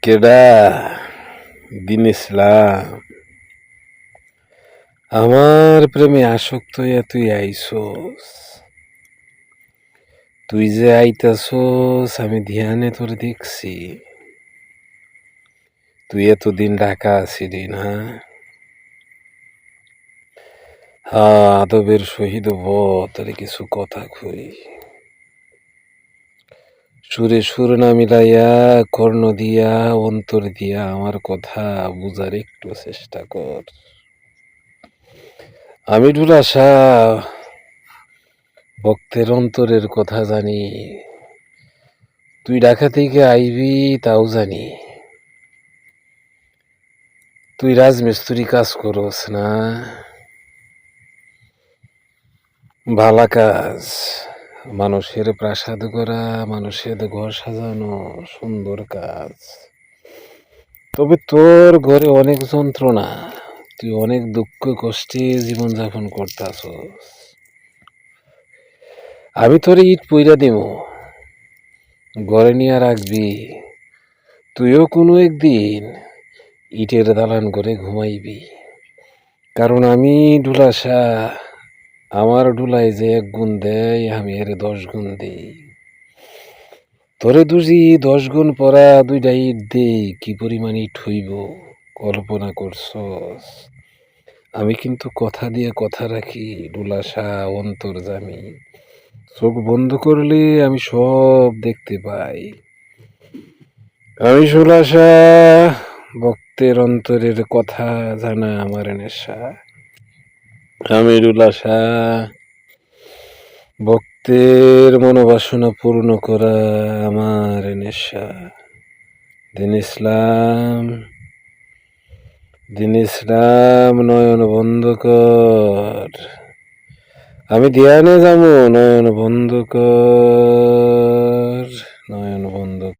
কেডা দিন ইসলাম আমার প্রেমে আসক্ত হইয়া তুই আইসোস। তুই যে আইতাছোস আমি ধ্যানে তোর দেখছি। তুই এতদিন ঢাকা আসিলি না। আদবের সহিত তোর কিছু কথা কই। সুরে সুর না মিলাইয়া কর্ণ দিয়া অন্তর দিয়া আমার কথা বুঝার একটু চেষ্টা কর। আমি ঢুলা শাহ ভক্তের অন্তরের কথা জানি। তুই ঢাকা থেকে আইবি তাও জানি। তুই রাজমিস্ত্রি কাজ করস না, ভালা কাজ। মানুষের প্রাসাদ করা, মানুষের ঘর সাজানো সুন্দর কাজ। তবে তোর ঘরে অনেক যন্ত্রণা, তুই অনেক দুঃখ কষ্টে জীবনযাপন করতাছস। আমি তোর ইট পইরা দিমু, ঘরে নিয়ে রাখবি। তুইও কোনো একদিন ইটের দালান করে ঘুমাইবি। কারণ আমি ঢুলা শাহ, আমার ঢুলাই যে 1 গুণ দেয় আমি এর 10 গুণ দেই। তোরে দুজি 10 গুণ পরা 2টা ইট দেই, কি পরিমাণ ইট হইব কল্পনা করছস। আমি কিন্তু কথা দিয়ে কথা রাখি ঢুলা শাহ, অন্তর্যামী। চোখ বন্ধ করলে আমি সব দেখতে পাই। আমি ঢুলা শাহ, ভক্তের অন্তরের কথা জানা আমার নেশা। আমি ঢুলা শাহ, ভক্তের মনোবাসনা পূর্ণ করা আমার নেশা। দিন ইসলাম, দিন ইসলাম, নয়ন বন্ধ কর। আমি ধ্যানে যাবো, নয়ন বন্ধ কর।